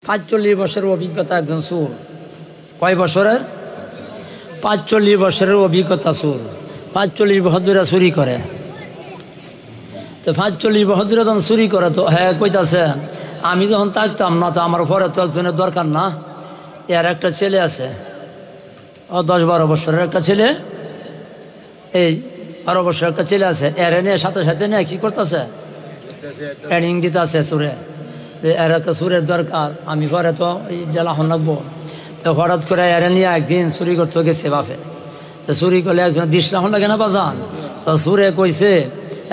45 বছরের অভিজ্ঞতা একজন সুর। কয় বছরের? 45 বছরের অভিজ্ঞতা সুর। 45 বছর ধরে চুরি করে। তো 45 বছর ধরে যখন চুরি করে তো হ্যাঁ কইতাছে আমি যখন থাকতাম না তো আমার ঘরে তো একজনের দরকার না। এর একটা ছেলে আছে, ও 10-12 বছরের একটা ছেলে, এই 12 বছরের একটা ছেলে আছে। এর নিয়ে সাথে সাথে নিয়ে কি করতেছে, ট্রেনিং দিতে আছে সুরে। এর একটা সুরের দরকার, আমি ঘরে তো এই জেলাখন লাগবো। তো হঠাৎ করে এর নিয়ে একদিন চুরি করতে গেছে বাপে। তো চুরি করলে একজন 10 লাখ লাগে না বাজান। তো সুরে কইছে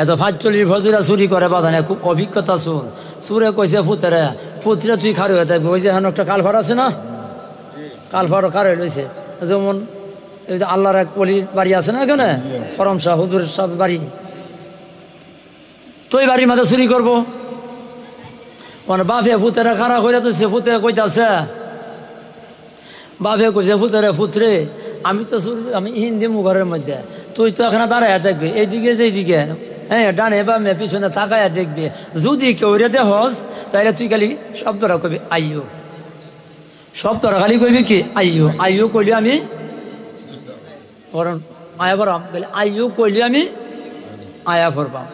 এত 45 বছর চুরি করে বাজান, খুব অভিজ্ঞতা সুর। সুরে কইছে পুতরে তুই খারে হয়ে থাকবি। ওই যে এখন একটা কালভার আছে না, কালভারও খারে লইছে। যেমন এই যে আল্লাহর এক অলির বাড়ি আছে না এখানে, করম শাহ হুজুরের সব বাড়ি, তো এই বাড়ির মাঝে চুরি করবো। মানে বাপে পুতেরা খারাপ হয়ে যাচ্ছে। পুতে কইতাছে, বাপে কইছে পুত্রে আমি তো আমি হিন্দি মুখের মধ্যে, তুই তো এখানে দাঁড়াইয়া দেখবি এইদিকে যেদিকে, হ্যাঁ ডানে বা পিছনে তাকাইয়া দেখবি, যদি কেউ রে দেহস তাইলে তুই খালি শব্দটা কবি আইয়ো। শব্দটা খালি কইবি কি আইয়ো। আইয়ো কইলি আমি আয়া পড়াম, আইয়ো কইলি আমি আয়া পড়বাম।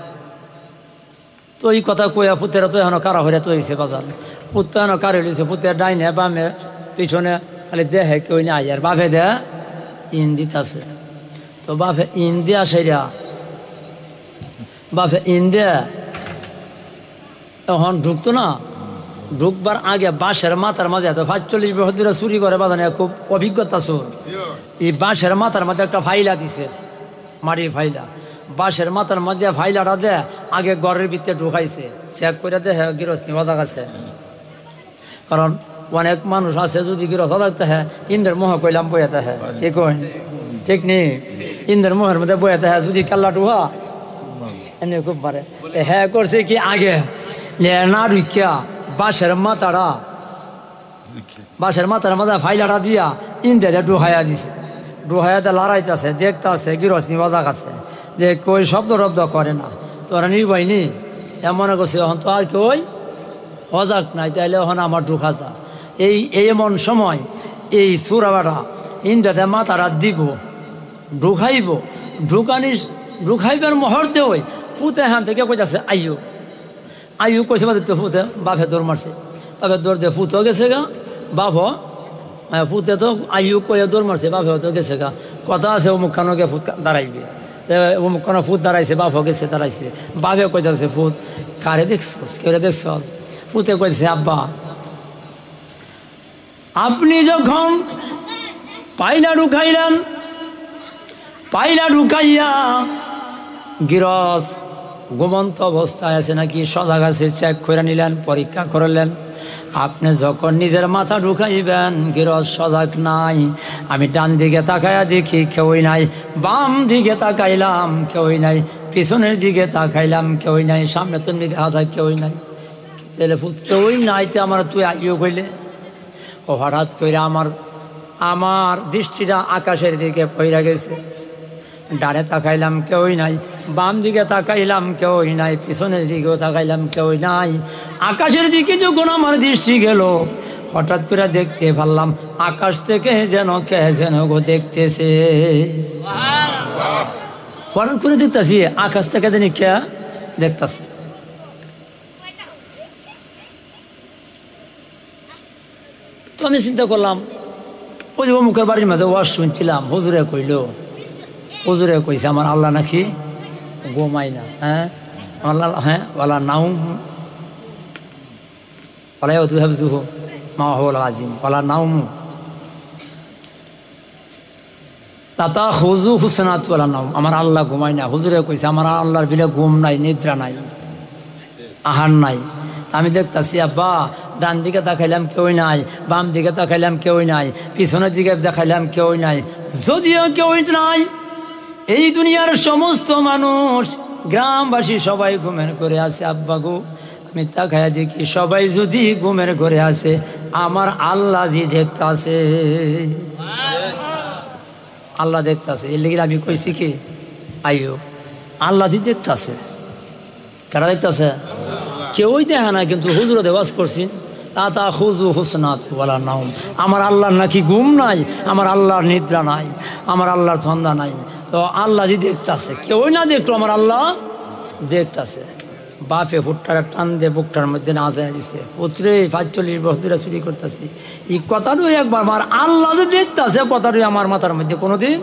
তো এই কথা কইয়া পুতেরা তো এখন কারা হইয়া তো হয়েছে বাজার। পুত্র এখন কার হইছে, পুতের ডাইনে বামে পিছনে খালি দেহে কেউ না আইয়ার। বাপে দে ইন্দিত আছে। তো বাপে ইন্দিয়া সেরা, বাপে ইন্দিয়া এখন ঢুকতো না, ঢুকবার আগে বাঁশের মাথার মাঝে এত 45 বছর ধরে চুরি করে বাজানে, খুব অভিজ্ঞতা চোর। এই বাঁশের মাথার মধ্যে একটা ফাইলা দিছে, মাটির ফাইলা। বাঁশের মাথার মধ্যে ফাইলাটা দে আগে ঘরের ভিতরে ঢুকাইছে, চেক করে দে হ্যাঁ গৃহস্থী মজা আছে। কারণ অনেক মানুষ আছে যদি গৃহস্থ থাকতে হ্যাঁ ইন্দ্রের মোহ কইলাম বইয়াতে হ্যাঁ, ঠিক ঠিক নেই, ইন্দ্রের মোহের মধ্যে বইয়াতে হ্যাঁ যদি কাল্লা ডুহা এমনি খুব পারে। হ্যাঁ করছে কি আগে না ঢুকিয়া বাঁশের মাথার মধ্যে ফাইলাটা দিয়া ইন্দ্রে ডুহাইয়া দিছে। ডুহাইয়াতে লড়াইতেছে, দেখতেছে গৃহস্থী মজা আছে যে কই শব্দ করে না। তোরা নির্বাহী এমন করছে এখন তো আর কেউ অজাক নাই, তাইলে এখন আমার ঢুকা যা। এই এমন সময় এই সুরাবাটা ইন্দ্রতে মাথারা দিব, ঢুকাইব, ঢুকাইবার মুহূর্তে ওই পুতে হ্যাঁ থেকে কইতাছে আইয়ো। আইয়ো কইছে বাদে তো পুতে বাপে দৌড় মারছে, বাপে দৌড় দিয়ে পুতেও গেছে গা, বাপ পুতে তো আইয়ো কয়ে দৌড় মারছে, বাপেও তো গেছে গা। কথা আছে অমুক খানকে ফুট দাঁড়াইবে, অমুক খানো ফুট দাঁড়াইছে, বাপও গেছে দাঁড়াইছে। বাপে কইতাছে ফুট কারে দেখছস, কেউ দেখছস? পুতে কইছে আব্বা আপনি যখন পাইলা ঢুকাইলেন, পাইলা ঢুকাইয়া গিরস ঘুমন্ত অবস্থায় আছে নাকি সজাগ আছে চেক করে নিলেন, পরীক্ষা করলেন। আপনি যখন নিজের মাথা ঢুকাইবেন গিরস সজাগ নাই। আমি ডান দিকে তাকাইয়া দেখি কেউই নাই, বাম দিকে তাকাইলাম কেউই নাই, পিছনের দিকে তাকাইলাম কেউই নাই, সামনে তুমি দেখা কেউই নাই। তাহলে কেউই নাই, তো আমার তুই আইও কইলে। ও হঠাৎ করে আমার দৃষ্টিটা আকাশের দিকে পইরা গেছে। ডানে তাকাইলাম কেউই নাই, বাম দিকে তাকাইলাম কেউই নাই, পিছনের দিকেও তাকাইলাম কেউই নাই। আকাশের দিকে যখন আমার দৃষ্টি গেল হঠাৎ করে দেখতে পারলাম আকাশ থেকে যেন কে যেন গো দেখতেছে। হঠাৎ করে দেখতেছি আকাশ থেকে যেন কে দেখতেছে। তো আমি চিন্তা করলাম ওই যে মুখের বাড়ির মাঝে ওয়াজ শুনছিলাম, হুজুরে কইছে আমার আল্লাহ নাকি ঘুমাই না। হ্যাঁ আল্লাহ, হ্যাঁ ওয়ালা নাউম ওয়ালা ইয়াতুহাবযুহু মা হুয়াল আযীম ওয়ালা নাউম তাতাখুযুহু সানাতু ওয়ালা নাউম। আমার আল্লাহ ঘুমাই না। হুজুরে কইছে আমার আল্লাহর বিলে ঘুম নাই, নিদ্রা নাই, আহার নাই। আমি দেখতাছি আব্বা ডান দিকে তাকাইলাম কেউই নাই, বাম দিকে তাকাইলাম কেউই নাই, পিছনের দিকে দেখাইলাম কেউই নাই। যদিও কেউই নাই, এই দুনিয়ার সমস্ত মানুষ গ্রামবাসী সবাই ঘুমের করে আছে। আব্বা গো আমি তাকাইয়া দেখি সবাই যদি ঘুমের করে আছে, আমার আল্লাহ জি দেখতাছে, আল্লাহ দেখতাছে। এর লেগে আমি কইছি কি আইয়ো আল্লাহ জি দেখতাছে। কারা দেখতাছে? কেউই দেখা না, কিন্তু হুজুরে ওয়াজ করছি তা খুজু হুসনাত ওয়ালা নাউম, আমার আল্লাহর নাকি ঘুম নাই, আমার আল্লাহর নিদ্রা নাই, আমার আল্লাহর ধান্দা নাই। তো আল্লাহ যে দেখতেছে, কেউ না দেখলো, আমার আল্লাহ দেখতেছে। বাপে ফুটটার টান দিয়ে বুকটার মধ্যে না যায় দিছে, পুত্রে 45 বছর ধরে চুরি করতেছি। এই কথাটাই একবার আমার আল্লাহ যে দেখতেছে, কথাটাই আমার মাথার মধ্যে কোনোদিন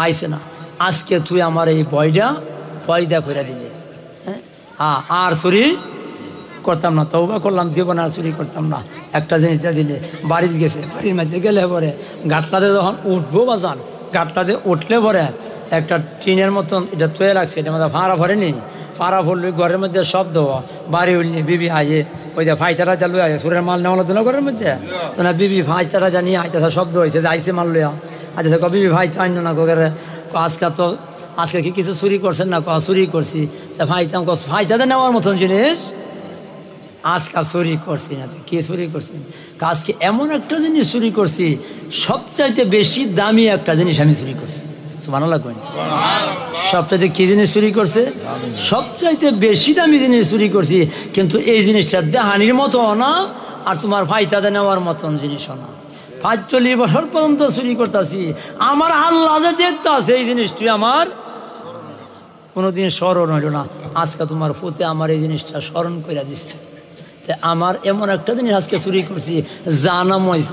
আইছে না। আজকে তুই আমার এই বয়টা পয়দা করে দিলে, হ্যাঁ, আর চুরি করতাম না, তওবা করলাম, জীবন আর চুরি করতাম না। একটা জিনিসটা দিলে বাড়িতে গেছে, বাড়ির মধ্যে গেলে পরে গাটলাতে যখন উঠবো বাজান, গাটলাতে উঠলে পরে একটা টিনের মতন এটা তৈরি লাগছে, এটা মধ্যে ভাড়া ভরেনি, পাড়া ভরলি ঘরের মধ্যে শব্দ, বাড়ি উঠলি বিবি আইয়ে ওই যে ভাইতারা চালু আছে, সুরের মাল নেওয়া হলো ঘরের মধ্যে, তো না বিবি ভাইতারা জানিয়ে আইতেছে, শব্দ হয়েছে যে আইসে মাল লইয়া। আচ্ছা বিবি ভাই আইন না কোকেরে, আজকে তো আজকে কি কিছু চুরি করছেন না? চুরি করছি। তা ভাইতাম ভাইতাদের নেওয়ার মতন জিনিস আজকে চুরি করছি না। কি চুরি করছি? আজকে এমন একটা জিনিস চুরি করছি, সবচাইতে বেশি দামি একটা জিনিস আমি চুরি করছি। সুবহানাল্লাহ কই, সবচাইতে কি জিনিস চুরি করছে? সবচাইতে বেশি দামি জিনিস চুরি করছি, কিন্তু এই জিনিসটা দেহানির মতো না, আর তোমার ভাইতাদের নেওয়ার মতন জিনিসও না। 45 বছর পর্যন্ত চুরি করতেছি, আমার আল্লাহ যে দেখতে আছে, এই জিনিসটি আমার কোনোদিন স্মরণ হইল না। আজকে তোমার ফুতে আমার এই জিনিসটা স্মরণ করে দিছে। আমার এমন একটা জিনিস আজকে চুরি করছি,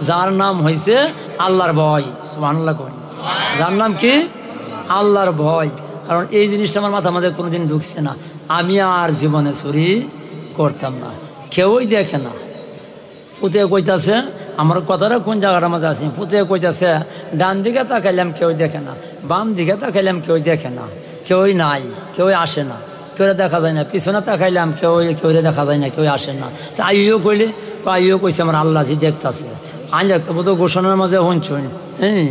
যার নাম হয়েছে আল্লাহর ভয়। সুবহানাল্লাহ কই, যার নাম কি? আল্লাহর ভয়। কারণ এই জিনিসটা আমার মাথা আমাদের কোনোদিন ঢুকছে না। আমি আর জীবনে চুরি করতাম না, কেউই দেখে না। পুতে কইতাছে, আমার কথাটা কোন জায়গাটার মাঝে আছে, পুতে কইতাছে ডান দিকে তাকাইলাম কেউ দেখে না, বাম দিকে তাকাইলাম কেউ দেখে না, কেউই নাই, কেউই আসে না, কেউ দেখা যায় না, পিছনে তাকাইলাম কেউ দেখা যায় না, কেউ আসে না। তা আইও কইলে, আইও কইছে আমার আল্লাহ জি দেখতেছে। আইন রাখতে বোধ ঘোষণার মাঝে শুনছুন, হ্যাঁ,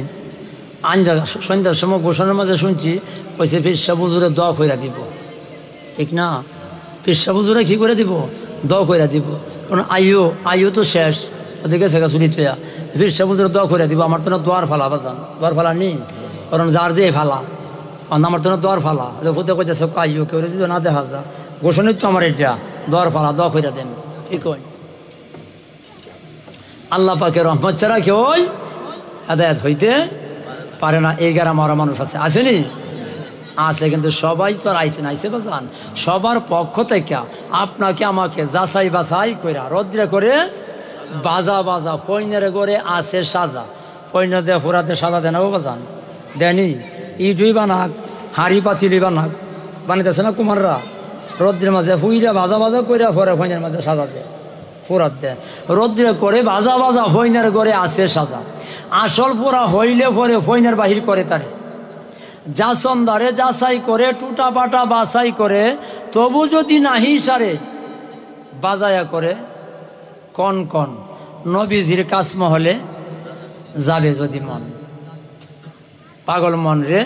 আইন সন্ধ্যার সময় ঘোষণার মাঝে শুনছি, কইছে ফিরসা বুজুরে দোয়া কইরা দিব। ঠিক না? ফিরসা বুজুরে কি করে দিব? দোয়া কইরা দিব। কারণ আইও তো শেষ, ওদিকে শেখা চুরি তোয়া, ফিরসা বুজুরে দোয়া কইরা দিব। আমার তো না দোয়ার ফালা বাজান, দোয়ার ফালা নেই, কারণ যার যে ফালা, আমার তো না দোয়ার ফালা। হতে কইতেছে আইও কেউ যদি না দেখা যা, ঘোষণাই তো আমার এটা দোয়ার ফালা, দোয়া কইরা দেন। ঠিক হয়, আল্লাহ পাকের রহমত ছাড়া কেউ হেদায়েত হইতে পারে না। এই গ্রাম আরো মানুষ আছে, আসেনি? আছে, কিন্তু সবাই তো আর আইসে না। আইসে বাজান, সবার পক্ষ থেকে আপনাকে আমাকে যাচাই বাছাই কইরা রদ্রে করে বাজা পয়নারে করে আছে সাজা, পয়না দিয়ে ফোরাতে সাজা দেন বাজান, দেনি ইডুই বানাক, হাড়ি পাতিলি বানাক, বানাইতেছে না কুমাররা, রদ্রের মাঝে হুইরা বাজা কইরা পরে পয়নার মাঝে সাজা দেয়, ফোরাত দেয়, রদ্রে করে বাজা পয়নার করে আছে সাজা। আসল পোড়া হইলে পরে ফইনার বাহির করে তারে, যাচন্দারে যাচাই করে, টুটা পাটা বাছাই করে, তবু যদি নাহি সারে বাজায়া করে কন নবীজির কাজ মহলে যাবে যদি মন, পাগল মন রে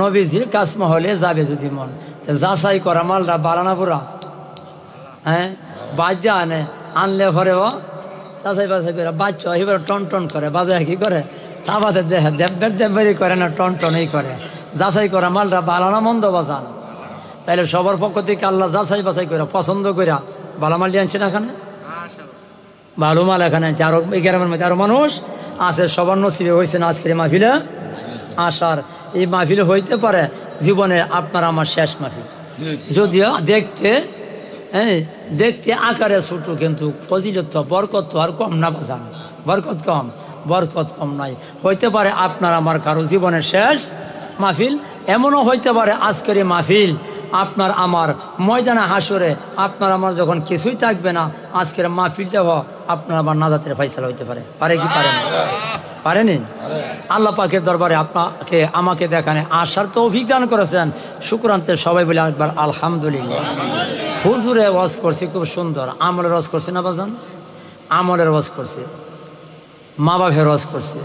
নবীজির কাজ মহলে যাবে যদি মন। যাচাই করা মালটা বাড়ানা পুরা, হ্যাঁ, বাজ্যা আনে, আনলে পরে যাচাই বাছাই করে বাচ্চা এবার টন করে, বাজায় কি করে তা বাদে দেখে দেববেরি করে না, টনই করে। যাচাই করা মালটা বালানা মন্দ বাজান, তাইলে সবার পক্ষ থেকে আল্লাহ যাচাই বাছাই করে পছন্দ করে ভালো মাল আনছে না, এখানে ভালো মাল এখানে আনছে। আরো এই গ্রামের মধ্যে আরো মানুষ আছে, সবার নসিবে হয়েছে না আজকের মাহফিলে আসার। এই মাহফিলে হইতে পারে জীবনে আপনার আমার শেষ মাহফিল, যদিও দেখতে আকারে ছোট, কিন্তু ফজিলত বরকত আর কম না বাজান, বরকত কম নাই। হইতে পারে আপনার আমার কারো জীবনের শেষ মাহফিল, এমনও হইতে পারে আজকের এই মাহফিল আপনার আমার ময়দানে হাসরে, আপনার আমার যখন কিছুই থাকবে না, আজকের মাহফিলটা আপনার আমার নাজাতের ফাইসালা হইতে পারে। পারে কি পারে না? পারেনি? আল্লাহ পাকের দরবারে আপনাকে আমাকে দেখানে আসার তো অভিজ্ঞান করেছেন, শুকরান্তে সবাই বলে একবার আলহামদুলিল্লাহ। হুজুরে ওয়াজ করছি খুব সুন্দর, আমলের ওয়াজ করছে না বাজান, আমলের ওয়াজ করছে, মা বাপের ওয়াজ করছে।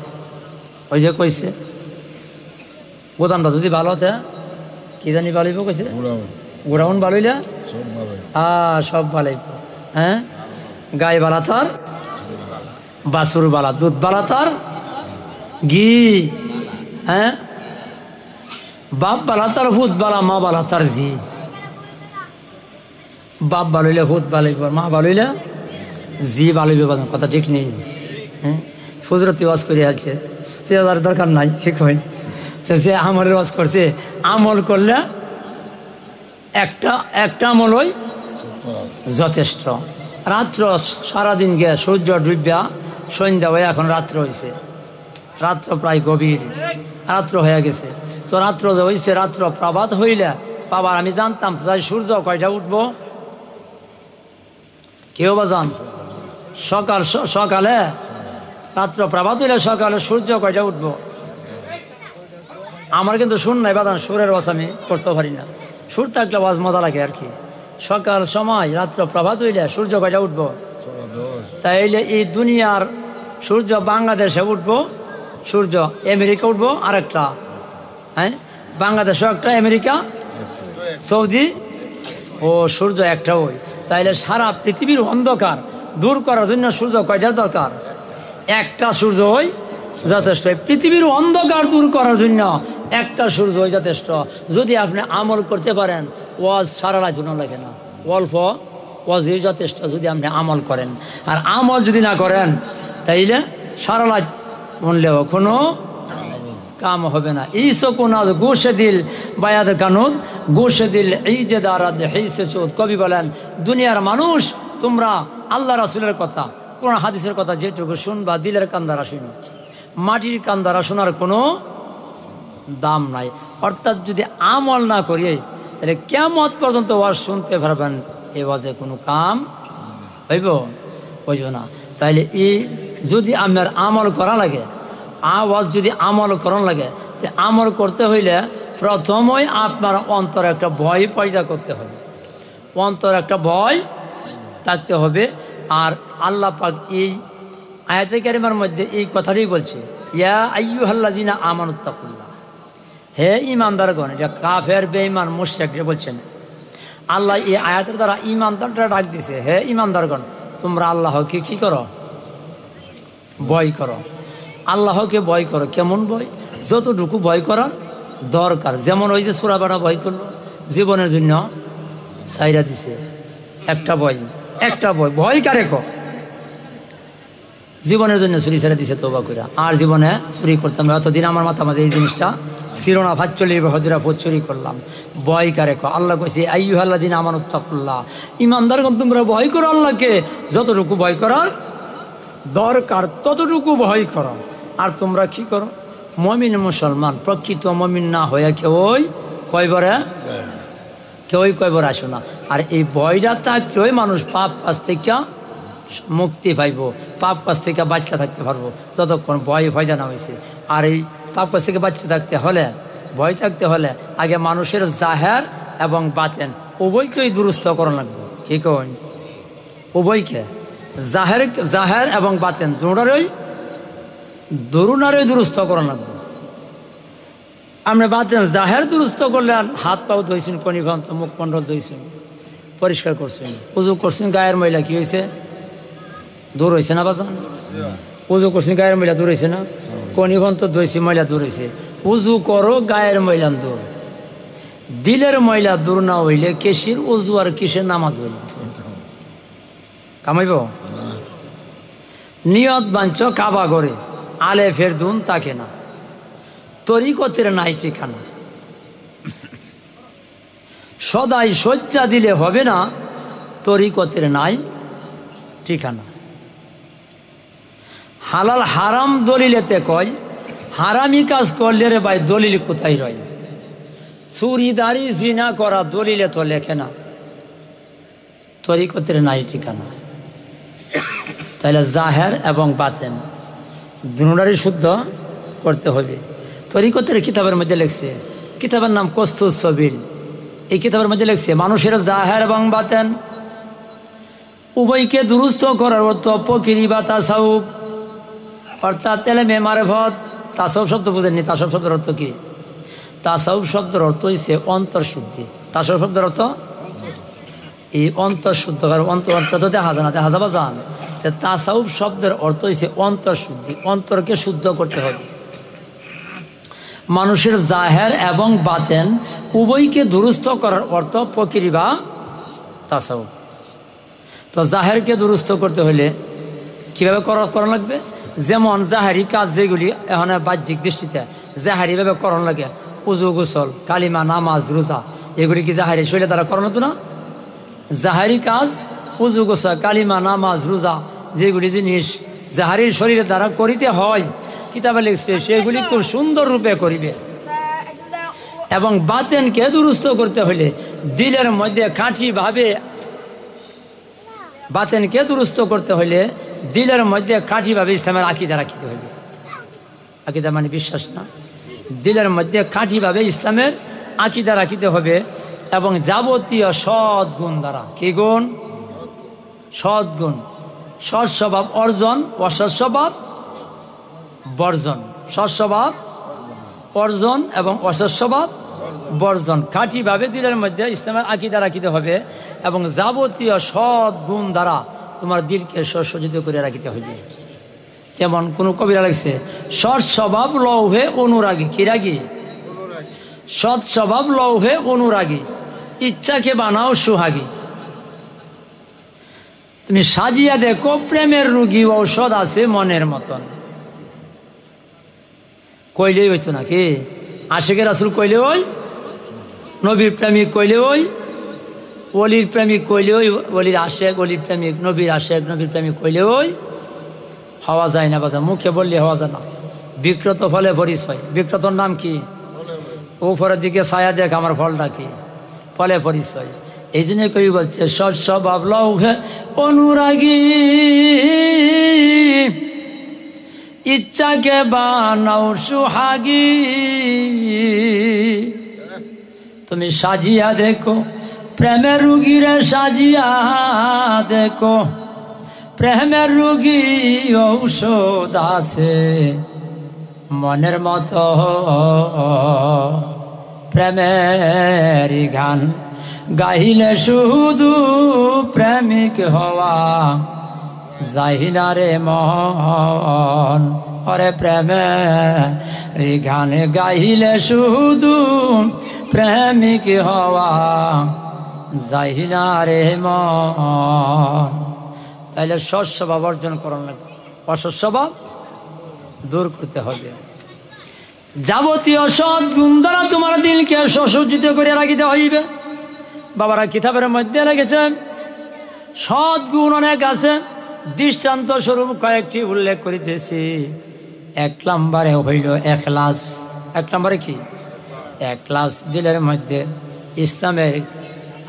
ওই যে কইছে গোদানটা যদি ভালো হতে কি জানি ভালোইব, কইছে গোড়াউন ভালোইলে সব ভালোইব। হ্যাঁ, গাই বালা তার বাছুর বালা, দুধ বালা তার ঘি, হ্যাঁ, বাপ বালা তার ভূত বালা, মা বালা তার জি। বাপ ভালোইলে ভূত ভালোইব, মা ভালোইলে জি ভালো বিবাদন, কথা ঠিক নেই। হ্যাঁ, ফুজরতি ওয়াজ করে আছে, তুই আর দরকার নাই, ঠিক হয়। তো যে আমলের ওয়াজ করছে, আমল করলে একটা আমল ওই যথেষ্ট। রাত্র সারাদিন গিয়ে সূর্য ডুবিয়া সন্ধ্যা হয়ে এখন রাত্র হয়েছে, রাত্র প্রায় গভীর রাত্র হয়ে গেছে। তো রাত্র যে হয়েছে, রাত্র প্রভাত হইলে বাবার আমি জানতাম যাই সূর্য কয়টা উঠবো, কেউ বা জান সকালে রাত্র প্রভাত হইলে সকালে সূর্য কয়টা উঠবো। আমার কিন্তু সুর নাই বাদান, সুরের ওয়াজ আমি করতে পারি না, সুর থাকলে ওয়াজ মজা লাগে আর কি। সকাল সময় রাত্র প্রভাত হইলে সূর্য কয়টা উঠবো, তাইলে এই দুনিয়ার সূর্য বাংলাদেশে উঠবো, সূর্য আমেরিকা উঠবো আরেকটা, হ্যাঁ বাংলাদেশে একটা, আমেরিকা সৌদি, ও সূর্য একটা ওই। তাইলে সারা পৃথিবীর অন্ধকার দূর করার জন্য সূর্য কয়টার দরকার, একটা সূর্য ওই যথেষ্ট। পৃথিবীর অন্ধকার দূর করার জন্য একটা সূর্য ওই যথেষ্ট। যদি আপনি আমল করতে পারেন, ওয়াজ সারা রাত লাগে না, অল্প ওয়াজই যথেষ্ট যদি আপনি আমল করেন। আর আমল যদি না করেন তাইলে সারা রাত মনলেও কোনো কাম হবে না। ইসো কোনাজ গোসে দিল বায়াদ কানুদ গোসে দিল এই যে দারাদ হেসে চোদ। কবি বলেন, দুনিয়ার মানুষ তোমরা আল্লাহ রাসূলের কথা, কোরআন হাদিসের কথা যেটুকু শুনবা দিলের কান দ্বারা শুনো, মাটির কান দ্বারা শোনার কোনো দাম নাই। অর্থাৎ যদি আমল না করি তাহলে কিয়ামত পর্যন্ত ওয়াজ শুনতে পারবেন, এ ওয়াজে কোনো কাম হইব না। তাইলে এই যদি আপনার আমল করা লাগে, ওয়াজ যদি আমল করা লাগে, তো আমল করতে হইলে প্রথমই আপনার অন্তর একটা ভয় পয়দা করতে হবে, অন্তর একটা ভয় থাকতে হবে। আর আল্লাহ পাক এই আয়াতে কারিমার মধ্যে এই কথাটাই বলছে, ইয়া আইয়ুহাল্লাযিনা আমানুত্তাকুল্লাহ, হে ঈমানদারগণ। এটা কাফের বেঈমান মুশরিকরা বলছেন। আল্লাহ এই আয়াতের দ্বারা ঈমানদাররা ডাক দিছে, হে ঈমানদারগণ তোমরা আল্লাহকে কি করো, ভয় করো। আল্লাহকে ভয় করো। কেমন ভয়? যতটুকু ভয় করার দরকার। যেমন ওই যে সূরা বারা ভয় করলো, জীবনের জন্য ছাইরা দিছে একটা ভয়, ভয় কারে কো, জীবনের জন্য চুরি ছেড়ে দিছে তওবা কইরা। আর জীবনে চুরি করতাম এতদিন, আমার মাথা মাঝে এই জিনিসটা ছিল না, 45 বছর চুরি করলাম, ভয় কারে কো। আল্লাহ কইছে আইয়ুহাল্লাযিনা আমানুত্তাকুল্লাহ, ঈমানদারগণ তোমরা ভয় করো আল্লাহকে, যতটুকু ভয় করার দরকার ততটুকু ভয় করো। আর তোমরা কি করো, মুমিন মুসলমান প্রকৃত মুমিন না হয়ে কেউই কয়বার আসো না। আর এই ভয়টা থাকলেই মানুষ পাপ কাজ থেকে মুক্তি পাইব, পাপ কাজ থেকে বাচ্চা থাকতে পারবো, যতক্ষণ ভয়টা না হয়েছে। আর এই পাপ কাজ থেকে বাচ্চা থাকতে হলে, ভয় থাকতে হলে আগে মানুষের জাহের এবং বাতেন উভয়কেই দুরুস্ত করা লাগবে। কি কই, উভয়কে, জাহের এবং বাতেন দুরুনারই দুরুস্ত করা লাগবে। আমরা বাতেন জাহের দুরুস্ত করলে হাত পাও ধুইছেন, কনিভন্ত মুখমণ্ডল ধুইছেন, পরিষ্কার করছেন, উজু করছেন, গায়ের ময়লা কি হয়েছে, দূর হয়েছে না বাজান? উজু করছেন, গায়ের ময়লা দূর হয়েছে না? কনিভন্ত ধুইছি, ময়লা দূর হয়েছে। উজু করো, গায়ের ময়লা দূর। দিলের ময়লা দূর না হইলে কিসের উজু আর কিসের নামাজ হইল? কামাইব? নিয়ত বাঞ্চ কাবা করে, আলে ফের দুন তাকে না, তরিকতের নাই ঠিকানা। সদাই শয্যা দিলে হবে না, তরিকতের নাই ঠিকানা। হালাল হারাম দলিলেতে কয়, হারামি কাজ করলে রে ভাই দলিল কোথায় রয়? চুরিদারি জিনা করা দলিলে তো লেখে না, তরিকতের নাই ঠিকানা। তাহলে জাহের এবং বাতেন দুটোরই শুদ্ধ করতে হবে। তরিকতের কিতাবের মধ্যে লেখছে, কিতাবের নাম কস্তুস সবিল, এই কিতাবের মধ্যে লেখছে মানুষের জাহের এবং বাতেন উভয়কে দুরুস্ত করার অর্থ ফকিরি বা তাসাউফ, অর্থাৎ এলেমে মারিফত। তাসাউফ শব্দ বুঝেননি? তাসাউফ শব্দের অর্থ কি? তাসাউফ শব্দের অর্থ হচ্ছে অন্তর্শুদ্ধি। তাসাউফ শব্দের অর্থ এই অন্তর্শুদ্ধ, অন্তর তো দেখা যায় না, দেখা যাবা যান। তাসাউফ শব্দের অর্থ হচ্ছে অন্তর্শুদ্ধি, অন্তরকে শুদ্ধ করতে হবে। মানুষের জাহের এবং বাতেন উভয়কে দুরুস্ত করার অর্থ ফকিরি বা তাসাউফ। তো তো জাহেরকে দুরুস্ত করতে হলে কিভাবে করা লাগবে? যেমন জাহেরি কাজ যেগুলি এখন বাহ্যিক দৃষ্টিতে জাহেরি ভাবে করণ লাগে, উজু গোসল কালিমা নামাজ রোজা, এগুলি কি জাহেরি শৈলে দ্বারা করানো তো না? জাহেরি কাজ উজু গোসল কালিমা নামাজ রোজা যেগুলি জিনিস জাহারির শরীরের দ্বারা করিতে হয়, কিতাবে লিখছে সেগুলি খুব সুন্দর রূপে করিবে। এবং বাতেনকে দুরুস্ত করতে হলে দিলের মধ্যে খাঁটি ভাবে, বাতেনকে দুরুস্ত করতে হলে দিলের মধ্যে খাঁটি ভাবে ইসলামের আকীদা রাখিতে হবে। আকীদা মানে বিশ্বাস না, দিলের মধ্যে খাঁটি ভাবে ইসলামের আকীদা রাখিতে হবে। এবং যাবতীয় সৎ গুণ দ্বারা, কি গুণ? সৎ গুণ, সৎ স্বভাব অর্জন, অসৎ স্বভাব বর্জন, সৎ স্বভাব অর্জন এবং অসৎ স্বভাব বর্জন খাঁটি ভাবে দিলের মধ্যে ইসলামের আকীদা রাখিতে হবে। এবং যাবতীয় সৎ গুণ দ্বারা তোমার দিলকে সজ্জিত করে রাখিতে হবে। যেমন কোন কবিরা লাগছে, সৎ স্বভাব লৌহে অনুরাগী, কি রাগী? সৎ স্বভাব লৌহে অনুরাগী, ইচ্ছাকে বানাও সুহাগী। তুমি সাজিয়া দেখো প্রেমের রুগী, ঔষধ আছে মনের মতন। কইলেই হইতো নাকি? আশিকের রাসূল কইলে ওই, নবীর প্রেমিক কইলে ওই, ওলির প্রেমিক কইলে ওই, ওলির আশেক, ওলির প্রেমিক, নবীর আশেক, নবীর প্রেমিক কইলে ওই হওয়া যায় না বাজার, মুখে বললে হওয়া যায় না। বিক্রত ফলে পরিচয়, বিক্রতর নাম কি? উপরের দিকে ছায়া দেখ আমার ফলটা কি, ফলে পরিচয়। এই জন্য কই বলছে সৎ স্বভাব লৌহে অনুরাগী, ইচ্ছাকে বানাও সুহাগী। তুমি সাজিয়া দেখো প্রেমের রুগীরে, সাজিয়া দেখো প্রেমের রুগী, ঔষধ আছে মনের মতো। প্রেমের গান গাইলে শুধু প্রেমিক হওয়া যাই না রে মন। ওরে প্রেমের গান গাইলে শুধু প্রেমিক হওয়া যাই না রে মন। তাইলে সৎ স্বভাব অর্জন করার লাগবে, অসৎ স্বভাব দূর করতে হবে। যাবতীয় সৎ গুণ দ্বারা তোমার দিলকে সুসজ্জিত করে রাখিতে হইবে। বাবারা কিতাবের মধ্যে লেগেছে সৎ গুণ অনেক আছে, দৃষ্টান্ত স্বরূপ কয়েকটি উল্লেখ করিতেছি। 1 নম্বরে হইল এখলাস। 1 নম্বরে কি? এখলাস, দিলের মধ্যে ইসলামের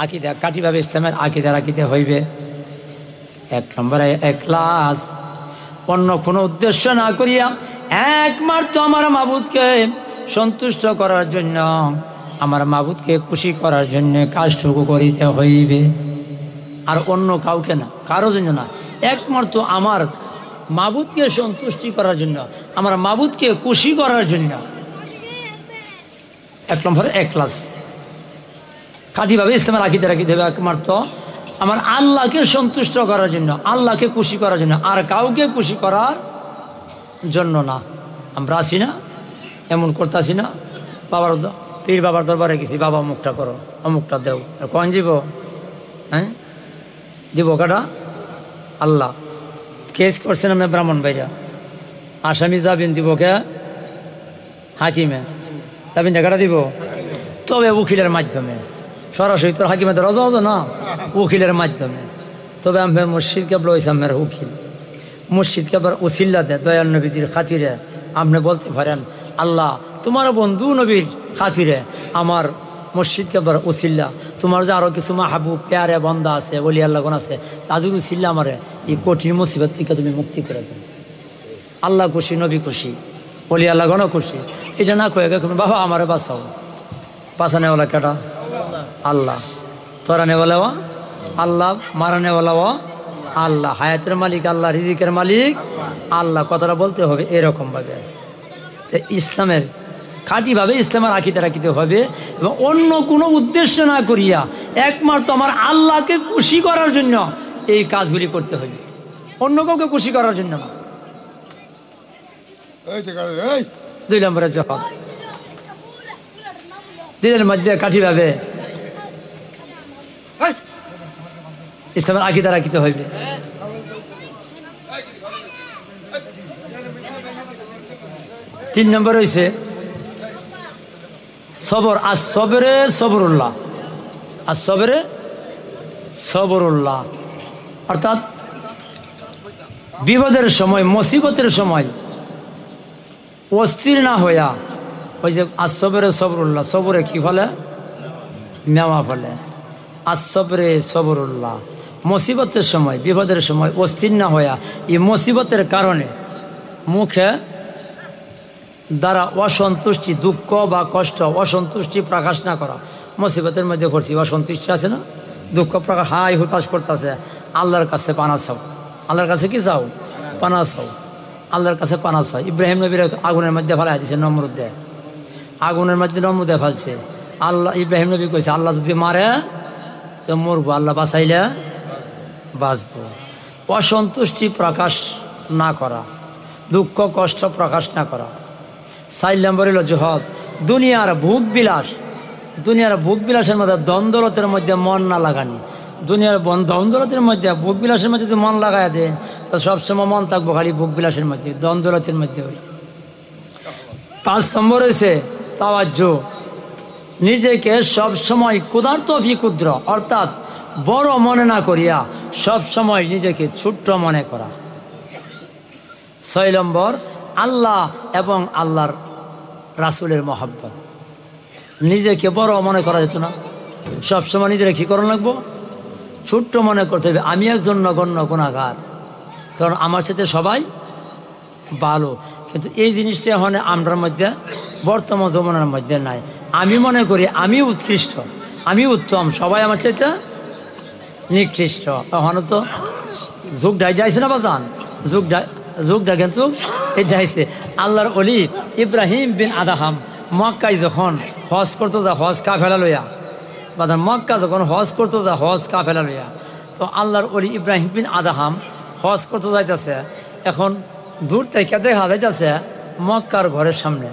আকীদা, কাঠিভাবে ইসলামের আকীদা রাখিতে হইবে। 1 নম্বরে এখলাস, অন্য কোনো উদ্দেশ্য না করিয়া একমাত্র আমার মাবুদকে সন্তুষ্ট করার জন্য, আমার মাবুদকে খুশি করার জন্য কাজটুকু করিতে হইবে। আর অন্য কাউকে না, কারো জন্য না, একমাত্র আমার মাবুদকে সন্তুষ্টি করার জন্য, আমার মাবুদকে খুশি করার জন্য। 1 নম্বরে এখলাস, কাঠিভাবে ইসলামের আকীদা রাখিতে হবে একমাত্র আমার আল্লাহকে সন্তুষ্ট করার জন্য, আল্লাহকে খুশি করার জন্য, আর কাউকে খুশি করার জন্য না। আমরা আছি না, এমন করতেছি না, বাবার পীর বাবার দরবারে গেছি, বাবা অমুকটা করো, অমুকটা দেও, কন দিব? হ্যাঁ দিব কাটা? আল্লাহ কেস করছেন আমরা ব্রাহ্মণ ভাইরা, আসামি জামিন দিব কে? হাকিমে জামিন টাকাটা দিব, তবে উকিলের মাধ্যমে, সরাসরি তোর হাকিমে তো রাজা হতো না, উকিলের মাধ্যমে। তবে আমি মুর্শিদ কেবল হয়েছে আমার উকিল, মুর্শিদ কেবল উসিল্লা দেয় দয়াল নবীজির খাতিরে। আপনি বলতে পারেন আল্লাহ তোমার বন্ধু নবীর খাতিরে আমার মুর্শিদ কেবল উসিল্লা, তোমার যে আরো কিছু মাহবুব প্যারে বন্দা আছে, বলি আল্লাহ কোন আছে, তাদের উসিল্লা আমারে এই কঠিন মুসিবত থেকে তুমি মুক্তি করে দেন। আল্লাহ খুশি, নবী খুশি, বলি আল্লাহ গণ খুশি। এটা না কয়ে গেছে বাবা আমারে বাঁচাও, বাঁচানেওয়ালা কেটা? আল্লাহ। তোরানেওয়ালাও আল্লাহ, মারানেওয়ালাও আল্লাহ, হায়াতের মালিক আল্লাহ, রিজিকের মালিক আল্লাহ। কথাটা বলতে হবে এরকম ভাবে। ইসলামের খাঁটিভাবে ইসলামের আকীদা রাখিতে হবে এবং অন্য কোনো উদ্দেশ্য না করিয়া একমাত্র আমার আল্লাহকে খুশি করার জন্য এই কাজগুলি করতে হবে, অন্য কাউকে খুশি করার জন্য না। 2 নম্বরের জবাব, দিলের মধ্যে কাঠিভাবে ইসলামের আকীদা রাখিতে হইবে। তিন নম্বর হইছে সবর। আর সবরে সবরুল্লাহ, আর সবরে সবরুল্লাহ, অর্থাৎ বিপদের সময়, মুসিবতের সময় অস্থির না হইয়া, ওই যে আসবরে সবরুল্লাহ, সবরে কি ফলে? নেওয়া ফলে। আসবরে সবরুল্লাহ, মুসিবতের সময়, বিপদের সময় অস্থির না হইয়া, এই মুসিবতের কারণে মুখে দ্বারা অসন্তুষ্টি, দুঃখ বা কষ্ট, অসন্তুষ্টি প্রকাশ না করা। মুসিবতের মধ্যে করছি, অসন্তুষ্টি আছে না, দুঃখ প্রকাশ, হাই হুতাশ করতেছে, আল্লাহর কাছে পানা চাও। আল্লাহর কাছে কি চাও? পানা চাও। আল্লাহর কাছে পানা চাও। ইব্রাহিম নবীর আগুনের মধ্যে ফেলাই দিছে, নমরুদে আগুনের মধ্যে নমরুদে ফেলছে। আল্লাহ, ইব্রাহিম নবী কইছে আল্লাহ যদি মারে তো মরবো, আল্লাহ বাঁচাইলে বাঁচবো। অসন্তুষ্টি প্রকাশ না করা, দুঃখ কষ্ট প্রকাশ না করা। 4 নম্বর হলো জহদ, দুনিয়ার ভোগ বিলাস, দুনিয়ার ভোগ বিলাসের মধ্যে দ্বন্দ্বলতের মধ্যে মন না লাগানি। দুনিয়ার দ্বন্দ্বলতের মধ্যে, ভোগ বিলাসের মধ্যে যদি মন লাগাই দেন তো সবসময় মন থাকবো খালি ভোগ বিলাসের মধ্যে, দ্বন্দ্বলতের মধ্যে। 5 নম্বর হয়েছে তাওয়াজ্জু, নিজেকে সবসময় ক্ষুধার্ত অভিক্ষুদ্র, অর্থাৎ বড় মনে না করিয়া সবসময় নিজেকে ছোট্ট মনে করা। 6 নম্বর আল্লাহ এবং আল্লাহর রাসূলের মহব্বত, নিজেকে বড় মনে করা যেত না, সবসময় নিজেরা কি করা লাগবো? ছোট্ট মনে করতে হবে। আমি একজন নগণ্য গুনাহগার, কারণ আমার সাথে সবাই ভালো। কিন্তু এই জিনিসটা এখন আমরার মধ্যে, বর্তমান জমানার মধ্যে নাই। আমি মনে করি আমি উৎকৃষ্ট, আমি উত্তম, সবাই আমার চাইতে নিকৃষ্ট। এখন তো যুগটা যাইছে না বাজান, যুগটা কিন্তু এই যাইছে। আল্লাহর ওলি ইব্রাহিম বিন আদহাম মক্কায় যখন হজ করতো, যা হজ কাফেলা লইয়া, বাজান মক্কা যখন হজ করতো, যা হজ কাফেলা লইয়া, তো আল্লাহর ওলি ইব্রাহিম বিন আদহাম হজ করতে যাইতেছে। এখন দূর থেকে দেখা যাইতেছে মক্কার ঘরের সামনে,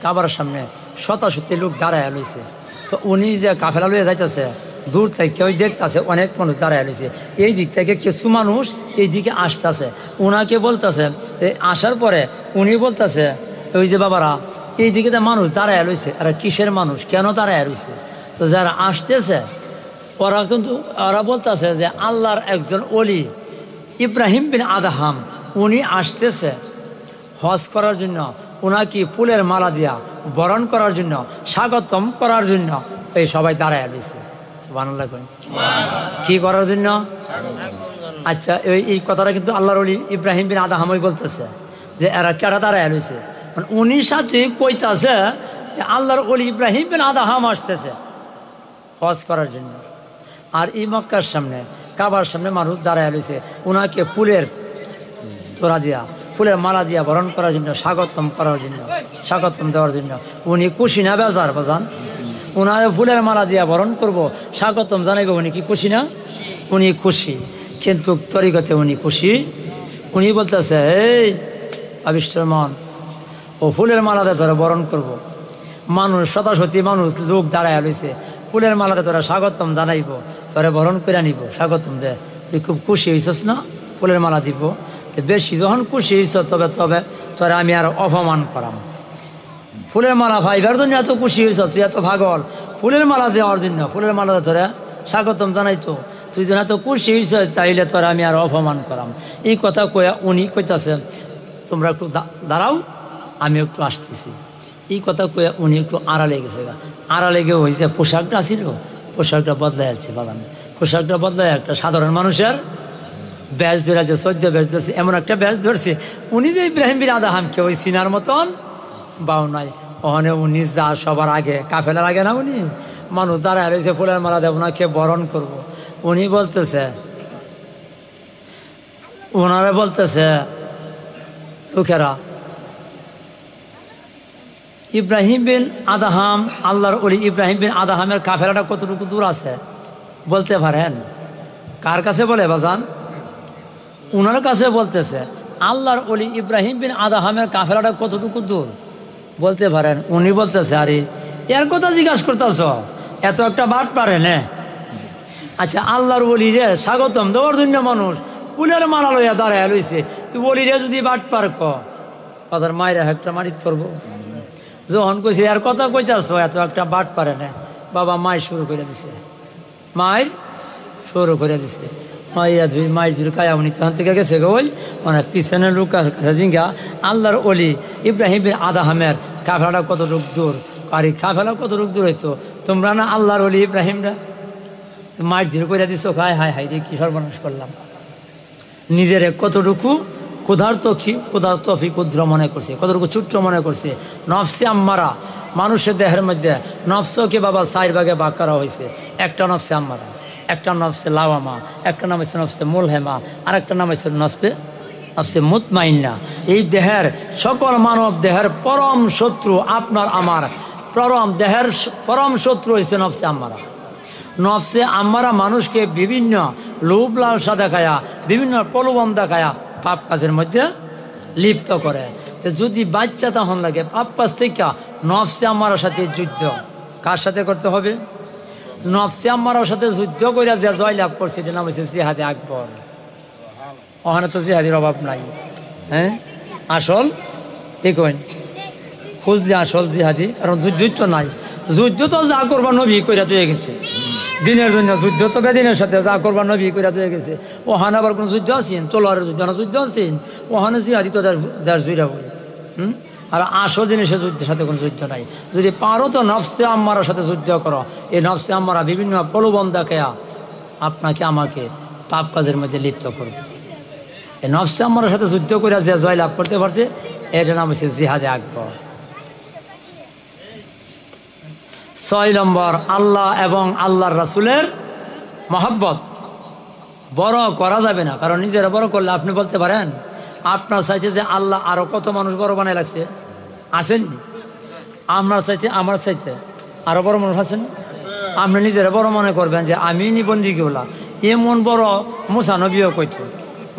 কাবার সামনে 70 লোক দাঁড়ায় লইছে। তো উনি যে কাফেলা লইয়া যাইতেছে, দূর থেকে ওই দেখতেছে অনেক মানুষ দাঁড়ায় লইছে। এই দিক থেকে কিছু মানুষ এই দিকে আসতেছে, উনাকে বলতেছে। আসার পরে উনি বলতেছে, ওই যে বাবারা এই দিকে তো মানুষ দাঁড়ায় লইছে, আর কিসের মানুষ, কেন দাঁড়ায় লইছে? তো যারা আসতেছে ওরা কিন্তু ওরা বলতেছে যে আল্লাহর একজন ওলি ইব্রাহিম বিন আদহাম, উনি আসতেছে হজ করার জন্য, উনাকে ফুলের মালা দিয়া বরণ করার জন্য, স্বাগতম করার জন্য এই সবাই দাঁড়ায় দিছে। সুবহানাল্লাহ কই, কি করার জন্য? আচ্ছা, এই কথাটা কিন্তু আল্লাহর ওলি ইব্রাহিম বিন আদহামই বলতেছে যে এরা কেটা দাঁড়ায় দিছে। মানে উনি সাথে কইতাছে যে আল্লাহর ওলি ইব্রাহিম বিন আদহাম আসতেছে হজ করার জন্য। আর এই মক্কার সামনে, কাবার সামনে মানুষ দাঁড়ায় রয়েছে, উনাকে ফুলের তোড়া দিয়া, ফুলের মালা দিয়া বরণ করার জন্য, স্বাগতম করার জন্য, স্বাগতম দেওয়ার জন্য। উনি খুশি না বেজার বাজান? উনার ফুলের মালা দিয়া বরণ করব, স্বাগতম জানাইব, উনি কি খুশি না? উনি খুশি, কিন্তু তরিকতে উনি খুশি। উনি বলতেছে এই আবিষ্টার মন, ও ফুলের মালাতে তোরা বরণ করব। মানুষ 70 মানুষ লোক দাঁড়ায় রয়েছে, ফুলের মালাতে তোরা স্বাগতম জানাইব, তোরা বরণ করে নিব, স্বাগতম দে। তুই খুব খুশি হয়েছিস না? ফুলের মালা দিব। বেশি যখন খুশি হয়েছ তবে তোরা আমি আর অপমান করাম। ফুলের মালা ভাইবার জন্য এত খুশি হয়েছ, তুই এত ভাগল ফুলের মালা দেওয়ার জন্য, ফুলের মালাতে তোরা স্বাগতম জানাইতো, তুই যেন এত খুশি হয়েছ, চাইলে তোরা আমি আর অপমান করাম। এই কথা কয়া উনি কইতাছে তোমরা একটু দাঁড়াও, আমি একটু আসতেছি। এই কথা কয়ে উনি একটু আড়ালে গেছে। আড়ালে গিয়ে হয়েছে পোশাকটা ছিল, পোশাকটা বদলাই যাচ্ছে বাগান, পোশাকটা বদলাই একটা সাধারণ মানুষের ব্যাস ধরে আছে, সদ্য ব্যাস ধরছে, এমন একটা ব্যাস ধরছে। উনি যে ইব্রাহিম বিন আদহামকে ওই সিনার মতন বাউ নাই। ওখানে উনি যা সবার আগে, কাফেলার আগে না, উনি মানুষ দাঁড়ায় রয়েছে, ফুলের মালা দেব, ওনাকে বরণ করব। উনি বলতেছে, ওনারা বলতেছে লোকেরা, ইব্রাহিম বিন আদহাম, আল্লাহর ওলি ইব্রাহিম বিন আদহামের কাফেলাটা কতটুকু দূর আছে বলতে পারেন? কার কাছে বলে বাজান? উনার কাছে বলতেছে আল্লাহর ওলি ইব্রাহিম বিন আদহামের কাফেলাটা কতটুকু দূর বলতে পারেন? উনি বলতেছে আরে এর কথা জিজ্ঞাসা করতেছ, এত একটা বাট পারে না? আচ্ছা, আল্লাহর ওলি রে স্বাগতম দেওয়ার জন্য মানুষ ফুলের মালা লইয়া দাঁড়ায় লইছে, ওলি রে যদি বাট পার কথার মায়ের একটা মারিত করবো। যখন কইছে আর কথা কইতাছ এত একটা বাট পারে না, বাবা মায়ের শুরু করে দিছে, মায়ের শুরু করে দিছে। মায়ের যদি কায়ামনি তখন থেকে গেছে গোল মানে পিছনে লুকার কাছে জিঙ্গা আল্লাহর ওলি ইব্রাহিম বিন আদহামের কাফেলাটা কতটুক দূর, আর এই কাফেলা কতটুক দূর হইতো, তোমরা না আল্লাহর ওলি ইব্রাহিমরা মায়ের ধীরে করে দিছো। হায় হায় হায় রে, কি সর্বনাশ করলাম। নিজের কতটুকু ক্ষুধার্ত ক্ষুদ্র মনে করছে, কতটুকু ছোট্ট মনে করছে। নফসে আম্মারা, মানুষের দেহের মধ্যে নফসকে বাবা 4 ভাগে ভাগ করা হয়েছে। একটা নফসে আম্মারা, একটা নফসে লাওয়ামা, একটা নাম হচ্ছে নফসে মুলহেমা, আর একটা নাম হচ্ছে নফসে মুতমাইন্না। এই দেহের সকল মানব দেহের পরম শত্রু আপনার আমার, দেহের পরম শত্রু হয়েছে নফসে আম্মারা। নফসে আম্মারা মানুষকে বিভিন্ন লোভ লালসা দেখায়া, বিভিন্ন প্রলোভন দেখায়া পাপ কাজের মধ্যে লিপ্ত করে। যদি বাচ্চা তখন লাগে পাপ কাজ থেকে নফসে আম্মারার সাথে যুদ্ধ কার সাথে করতে হবে? নফসে আম্মারার সাথে যুদ্ধ করে যে জয়লাভ করছে, এটা নাম হচ্ছে জিহাদে আকবর। ওখানে তো জিহাদির অভাব নাই। হ্যাঁ, আসল ঠিক খুঁজলে আসল জিহাদি, কারণ যুদ্ধ নাই। যুদ্ধ তো যা করবা নবী কইরা দিয়ে গেছে, দিনের জন্য যুদ্ধ তো বেদিনের সাথে যা করবা নবী কইরা দিয়ে গেছে। ওখানে আবার কোন যুদ্ধ আছেন? তলোয়ারের যুদ্ধ আছেন? ওখানে জিহাদি তো দেশ জুড়া বলে। আর আসল জিনিসের যুদ্ধের সাথে কোনো যুদ্ধ নাই। যদি পারো তো নফসে আম্মারার সাথে যুদ্ধ করো। এই নফসে আম্মারা বিভিন্ন প্রলোভন দেখায়া আপনাকে আমাকে পাপ কাজের মধ্যে লিপ্ত করবে। এই নফসে আম্মারার সাথে যুদ্ধ করে যে জয় লাভ করতে পারছে, এটার নাম হচ্ছে জিহাদে আকবর। 6 নম্বর, আল্লাহ এবং আল্লাহর রাসূলের মহব্বত। বড় করা যাবে না, কারণ নিজেরা বড় করলে আপনি বলতে পারেন আপনার চাইতে যে আল্লাহ আরো কত মানুষ বড় বানায় লাগছে, আসেনি? আপনার চাইতে আমার চাইতে আরো বড় মানুষ আছেন। আপনি নিজেরা বড় মনে করবেন যে আমি নিবন্ধী কেউলা, এমন বড় মুসা নবীও কইতো,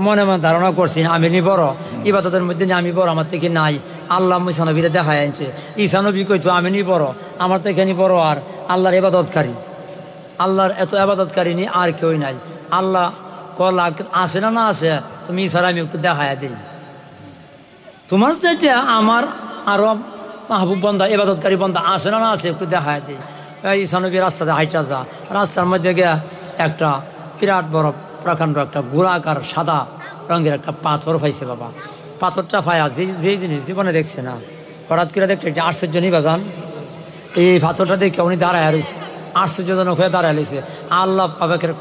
মনে মনে ধারণা করছি আমি নি বড়, ইবাদতের মধ্যে আমি বড়, আমার থেকে নাই। আল্লাহ মুসা নবীরে দেখা আনছে, ঈসা নবী কইতো আমি নি বড়, আমার থেকে নি বড় আর আল্লাহর ইবাদতকারী। আল্লাহর এত ইবাদতকারী নি আর কেউ নাই। আল্লাহ কলা আছে না আছে, তুমি ছাড়া আমি একটু দেখায় দিই। তোমার চাইতে আমার আরো মাহবুব বন্ধা ইবাদতকারী বন্ধা আছে না আছে, একটু দেখায় দিই। ঈসা নবী রাস্তাতে হাইটা যা, রাস্তার মধ্যে গিয়ে একটা বিরাট বড় প্রকাণ্ড একটা গোলাকার সাদা রঙের একটা পাথর পাইছে। বাবা পাথরটা পায়া যে জিনিস জীবনে দেখছে না, হঠাৎ করে দেখতে একটা আশ্চর্য নিবা যান। এই পাথরটা দেখে উনি দাঁড়ায় রয়েছে, আশ্চর্যজনক হয়ে দাঁড়ায় রয়েছে। আল্লাহ পাকের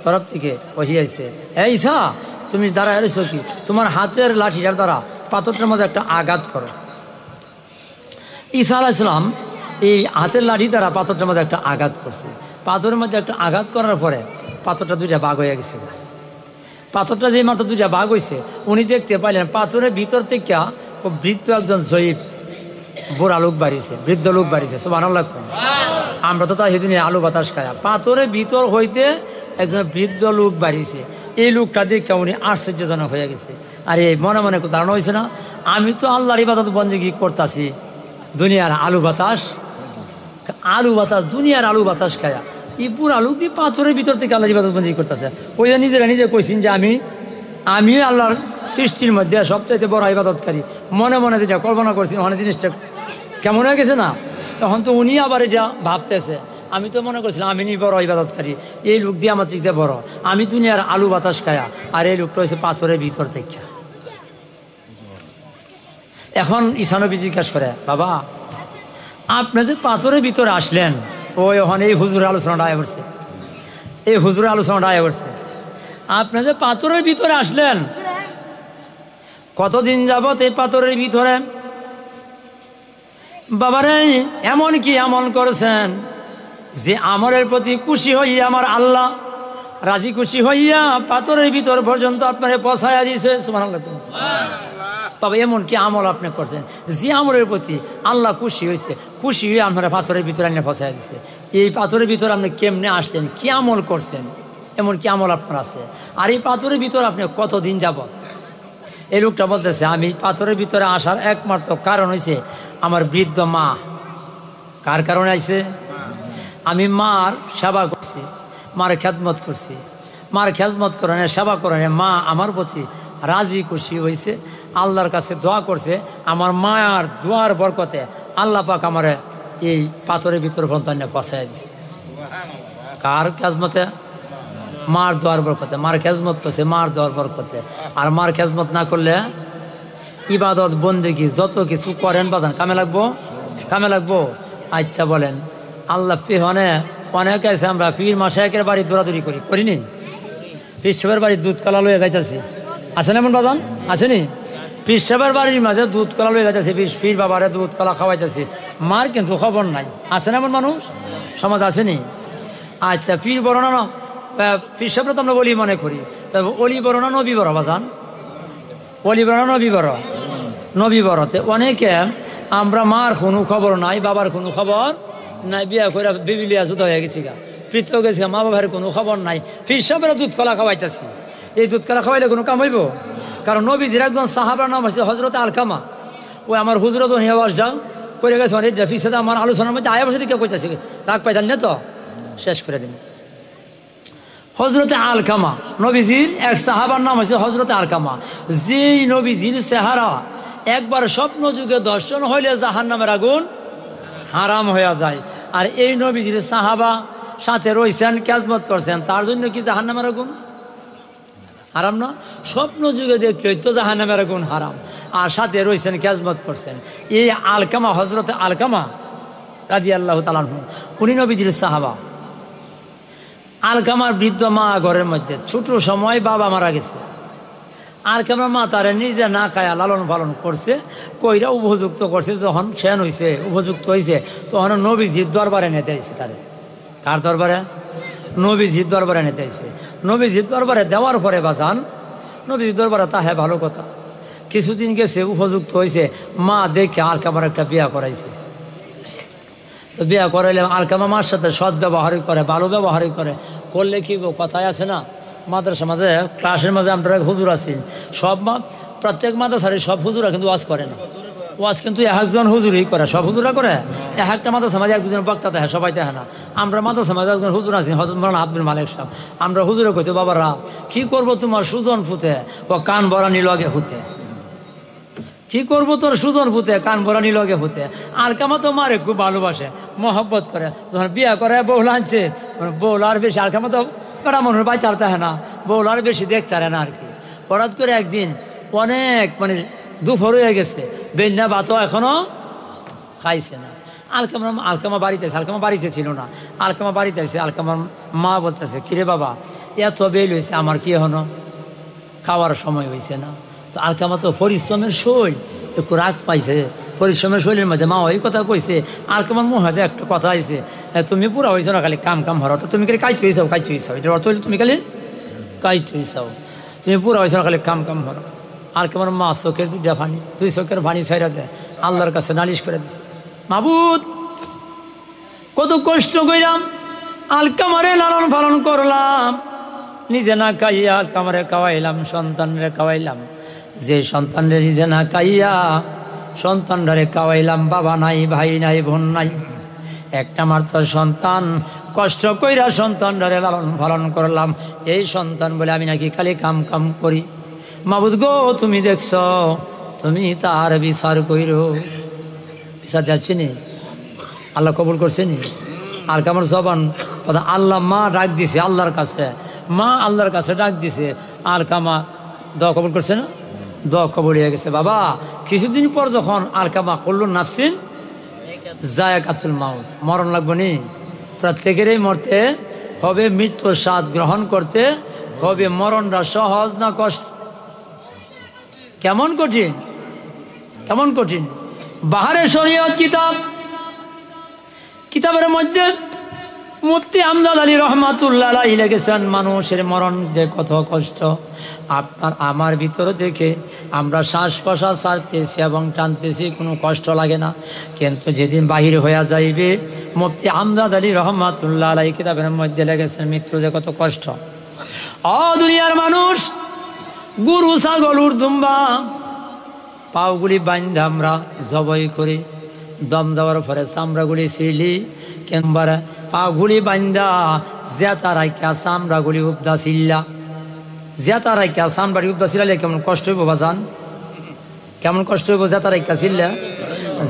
তরফ থেকে বসিয়েছে, এই ঈসা তুমি দাঁড়ায় রয়েছো কি? তোমার হাতের লাঠিটার দ্বারা পাথরটার মধ্যে একটা আঘাত করো। ঈসা আলাইহিস সালাম এই হাতের লাঠি দ্বারা পাথরটার মধ্যে একটা আঘাত করছে। পাথরের মধ্যে একটা আঘাত করার পরে পাথরটা 2টা ভাগ হয়ে গেছে। পাথরটা যে মাত্র 2টা ভাগ হয়েছে, উনি দেখতে পাইলেন পাথরের ভিতর থেকে বৃদ্ধ একজন জয়ীব বুড়া লোক বাড়িছে, বৃদ্ধ লোক বাড়িছে। সুবহানাল্লাহ। আমরা তো তাই সেদিন আলু বাতাস খায়া, পাথরের ভিতর হইতে একজন বৃদ্ধ লোক বাড়িছে। এই লোকটা দেখে উনি আশ্চর্যজনক হয়ে গেছে। আর এই মনে মনে ধারণা হয়েছে না, আমি তো আল্লাহর ইবাদত বন্দেগী করতেছি, দুনিয়ার আলু বাতাস দুনিয়ার আলু বাতাস খায়া এই পুরা লোক দিয়ে পাথরের ভিতর থেকে আল্লাহর ইবাদত বন্দেগী করতেছে। ওই নিজেরা নিজে কইছেন যে আমি আল্লাহর সৃষ্টির মধ্যে সবচাইতে বড় ইবাদতকারী। মনে মনে যেটা কল্পনা করছি, ওখানে জিনিসটা কেমন হয়ে গেছে না? তখন তো উনি আবার এটা ভাবতেছে, আমি তো মনে করছিলাম আমি নি বড় ইবাদতকারী, এই লোক দিয়ে আমার চিন্তা বড়, আমি দুনিয়ার আলু বাতাস খায়া, আর এই লোকটা হচ্ছে পাথরের ভিতর থেকে। এখন ঈসা নবী জিজ্ঞাসা করে, বাবা আপনি যে পাথরের ভিতরে আসলেন, ওখানে এই হুজুরের আলোচনাটা আয় করছে, আপনি যে পাথরের ভিতরে আসলেন, কতদিন যাবত এই পাথরের ভিতরে? বাবারে এমন কি আমল করেছেন যে আমলের প্রতি খুশি হইয়া আমার আল্লাহ রাজি খুশি হইয়া পাথরের ভিতর পর্যন্ত আপনারে পৌঁছায়া দিয়েছে? সুবহানাল্লাহ। বাবা এমন কি আমল আপনি করছেন যে আমলের প্রতি আল্লাহ খুশি হয়ে আপনারা পাথরের ভিতরে আপনি পৌঁছায়া দিয়েছে? এই পাথরের ভিতরে আপনি কেমনে আসলেন, কি আমল করছেন, এমন কি আমল আপনার আছে? আর এই পাথরের ভিতরে আপনি কতদিন যাবত? এই লোকটা বলতেছে, আমি পাথরের ভিতরে আসার একমাত্র কারণ হয়েছে আমার বৃদ্ধ মা। কার কারণে আইছে? আমি মার সেবা করছি, মার খেদমত করছি, মার খেদমত করেন, সেবা করেন। মা আমার প্রতি রাজি খুশি হয়েছে, আল্লাহর কাছে দোয়া করছে। আমার মায়ার দোয়ার বরকতে আল্লাহ পাক আমার এই পাথরের ভিতরে সন্তান পচাই দিছে। কার খেজমতে? মার দোয়ার বরকতে। মার খেজমত করছে মার দোয়ার বরকতে। আর মার খেজমত না করলে ইবাদত বন্দেগী যত কিছু করেন বাজান কামে লাগবো, কামে লাগবো। আচ্ছা বলেন, আল্লাহ অনেক আছে আমরা পীর মাশায়েখের বাড়ি দৌড়াদৌড়ি করিনি? পীর সাহেবের বাড়ি দুধ কলা লয়ে যাইতেছি, আছে না এমন বাজান? আসেনি? পীর সাহেবের বাড়ির মাঝে দুধ কলা লয়ে যাইতেছি, পীর বাবারে দুধ কলা খাওয়াইতেছি, মার কিন্তু খবর নাই। আছে না এমন মানুষ সমাজ? আসেনি? আচ্ছা, পীর বড় না, পীর সাহেবরা তো আমরা অলি মনে করি, তবে অলি বড় না নবী বড় বাজান? অলি বড় না নবী বড়? নবী বড়তে অনেকে আমরা মার কোনো খবর নাই, বাবার কোনো খবর নাই, বিয়া করে বিবিলিয়া জুত হয়ে গেছি গা, পৃথক গেছি, মা বাবার কোনো খবর নাই, পীর সাহেবেরা দুধ কলা খাওয়াইতেছি। এই দুধ কলা খাওয়াইলে কোনো কাম হইব? কারণ নবীজির একজন সাহাবার নাম হচ্ছে হজরত আলকামা। ওই আমার হুজরত হেওয়াজ যাও করে গেছে, অনেক জাফির সাথে আমার আলোচনার মধ্যে আয়া বসে দিকে কইতেছে, রাগ পাইতেন না তো, শেষ করে দিন। হজরতে আলকামা নবীজির এক সাহাবার নাম হচ্ছে হজরতে আলকামা। যেই নবীজির চেহারা একবার স্বপ্ন যুগে দর্শন হইলে জাহান্নামের আগুন হারাম হয়ে যায়। আর এই নবীজির সাহাবা সাথে রয়েছেন, খেজমত করছেন, তার জন্য কি জাহান্নামের আগুন হারাম না? স্বপ্ন যুগে দেখলে তো জাহান্নামের আগুন হারাম, আর সাথে রয়েছেন, খেজমত করছেন। এই আলকামা, হজরতে আলকামা রাদিয়াল্লাহু তাআলা আনহু, উনি নবীজির সাহাবা। আলকামার বৃদ্ধ মা ঘরের মধ্যে, ছোট সময় বাবা মারা গেছে। আলকামার মা তারা নিজে না খায়া লালন পালন করছে, কইরা উপযুক্ত করছে। যখন সেন হয়েছে, উপযুক্ত হয়েছে, তখন নবীজির দরবারে নিতে আইছে। তারে কার দরবারে? নবীজির দরবারে নিতে আইছে। নবীজির দরবারে দেওয়ার পরে বাজান, নবীজির দরবারে তা হ্যাঁ ভালো কথা, কিছুদিন গেছে, উপযুক্ত হয়েছে, মা দেখে আলকামার একটা বিয়া করাইছে। তো বিয়া করাইলে আলকামা মার সাথে সৎ ব্যবহারই করে, ভালো ব্যবহারই করে। করলে কি কথায় আছে না, মাদ্রাসা মাঝে ক্লাসের মাঝে আমরা হুজুর আছি, সব প্রত্যেক মাদ্রাসার সব হুজুরা কিন্তু ওয়াজ করে না। ওয়াজ কিন্তু একজন হুজুরই করে, সব হুজুরা করে। একটা মাদ্রাসা মাঝে এক দুজন বক্তা দেখে, সবাই দেখে না। আমরা মাদ্রাসা মাঝে একজন হুজুর আছি, হযরত মাওলানা আব্দুল মালিক সাহেব। আমরা হুজুরে কইতে, বাবারা কি করবো তোমার সুজন ফুতে, ও কান বরানি লগে হুতে, কি করবো তোর সুজন ফুতে, কান বরানি লগে হুতে। আলকামা তো মারে খুব ভালোবাসে, মহব্বত করে। যখন বিয়া করে বউ আনছে, বউল আর বেশি, আলকামা তো বেড়া মনের বাই চালতে হয় না, বউল আর বেশি দেখতে পারে না আর কি। হঠাৎ করে একদিন অনেক দুপুর হয়ে গেছে, বেলনা ভাতও এখনো খাইছে না। আলকামা বাড়িতে আছে, আলকামা বাড়িতে ছিল না, আলকামা বাড়িতে আছে। আলকামার মা বলতেছে, কিরে বাবা এত বেল হয়েছে, আমার কি এখনো খাওয়ার সময় হয়েছে না? তো আলকামা তো পরিশ্রমের শৈল, একটু রাগ পাইছে পরিশ্রমের শৈলের মধ্যে। মা ওই কথা কইছে, আলকামার মুহাতে একটা কথা হয়েছে, তুমি পুরা হয়েছো না, খালি কাম কাম হরো, তুমি খালি কাইতে হয়েছাও, কাইতে হয়েছাও, এটার অর্থ হইলে তুমি খালি কাইতে হয়েছাও, তুমি পুরা হয়েছো না, খালি কাম কাম হরো। আলকামার মা চোখের দুইটা পানি, দুই চোখের পানি ছাইরা দেয়, আল্লাহর কাছে নালিশ করে দিছে, মাবুদ কত কষ্ট কইরাম আলকামারে লালন পালন করলাম, নিজে না খাইয়া আলকামারে খাওয়াইলাম, সন্তানরে খাওয়াইলাম, যে সন্তানরে নিজে না খাইয়া সন্তানরে খাওয়াইলাম, বাবা নাই, ভাই নাই, বোন নাই, একটা মাত্র সন্তান, কষ্ট কইরা সন্তানরে লালন পালন করলাম, এই সন্তান বলে আমি নাকি খালি কাম কাম করি। মাবুদ গো তুমি দেখছ, তুমি তার বিচার কইরো। বিচার যাচ্ছে নি, আল্লাহ কবুল করছে নি? আলকামার জবান কথা, আল্লাহ মা ডাক দিছে আল্লাহর কাছে, মা আল্লাহর কাছে ডাক দিছে, আলকামা দোয়া কবুল করছে না? দোয়া কবুল হয়ে গেছে। বাবা কিছুদিন পর যখন আলকামা করল নাফসিন যায়কাতুল মাউত, মরণ লাগবো নি, প্রত্যেকেরই মরতে হবে, মৃত্যুর স্বাদ গ্রহণ করতে হবে। মরণটা সহজ না কষ্ট? কেমন কঠিন, কেমন কঠিন। বাহারে শরীয়ত কিতাব, কিতাবের মধ্যে মুফতি আমজাদ আলী রহমাতুল্লাহ আলাইহি লিখেছেন, মানুষের মরণ যে কত কষ্ট, আপনার আমার ভিতর থেকে আমরা শ্বাস প্রশ্বাস ছাড়তেছি এবং টানতেছি, কোনো কষ্ট লাগে না, কিন্তু যেদিন বাহির হয়ে যাইবে, মুফতি আমজাদ আলী রহমাতুল্লাহ আলাইহি কিতাবের মধ্যে লিখেছেন, মৃত্যু যে কত কষ্ট। দুনিয়ার মানুষ, গরু ছাগল দুম্বা পাওগুলি বাইন্ধা আমরা জবাই করি, দম দেওয়ার পরে চামড়াগুলি ছিলি, কিংবা পাগুলি বান্ধা জেতা রাইকা চামড়া গুলি উপদা ছিল্লা, জেতা রাইকা চামড়ারি উপদা ছিলালে কেমন কষ্ট হইব বাজান? কেমন কষ্ট হইব জেতা রাইকা ছিল্লা?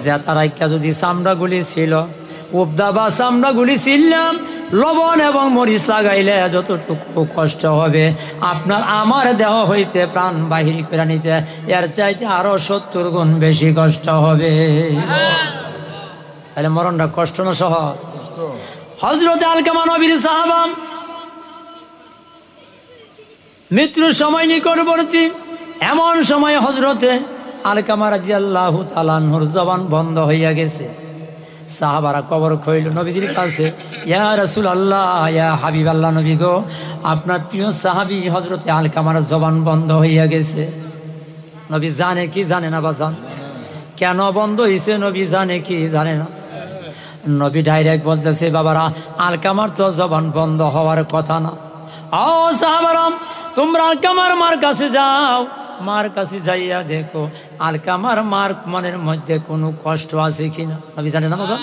জেতা রাইকা যদি চামড়া গুলি ছিল উপদা বা চামড়া গুলি ছিললাম, লবণ এবং মরিচ লাগাইলে যতটুকু কষ্ট হবে আপনার আমার দেহ হইতে প্রাণ বাহির করে নিতে এর চাইতে আরো 70 গুণ বেশি কষ্ট হবে। তাহলে মরণটা কষ্ট না সহজ? হযরতে আলকামা নবীর সাহাবা, মৃত্যুর সময় নিকটবর্তী, এমন সময় হযরতে আলকামা রাদিয়াল্লাহু তাআলা আনহুর জবান বন্ধ হইয়া গেছে। সাহাবারা কবর খইল নবীজির কাছে, ইয়া রাসূলুল্লাহ, ইয়া হাবিবাল্লাহ, নবী গো, আপনার প্রিয় সাহাবী হযরতে আলকামার জবান বন্ধ হইয়া গেছে। নবী জানে কি জানে না বাজান? কেন বন্ধ হইছে নবী জানে কি জানে না? নবী ডাইরেক্ট বলতেছে, বাবারা, আলকামার তো জবান বন্ধ হওয়ার কথা না। ও সাহাবারা, তোমরা আলকামার মার কাছে যাও, মার কাছে যাইয়া দেখো আলকামার মার মনের মধ্যে কোনো কষ্ট আছে কিনা। নবী জানে না বাজান?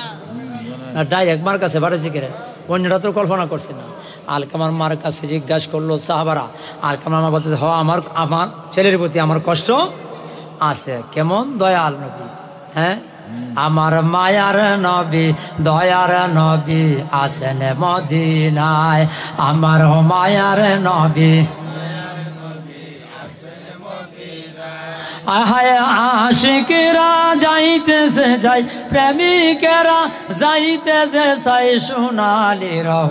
ডাইরেক্ট মার কাছে বাড়াইছে কেন? অন্যরা তো কল্পনা করছে না। আলকামার মার কাছে জিজ্ঞাসা করলো সাহাবারা, আলকামার মা বলতেছে, আমার ছেলের প্রতি আমার কষ্ট আছে। কেমন দয়াল নবী! হ্যাঁ, আমার মায়ার নবী, দয়ার নবী আসেন মদিনায়, আমার মায়ার নবী আহায় আশিকেরা যাইতেছে যাই, প্রেমিকেরা যাইতেছে চাই সোনালি রহ।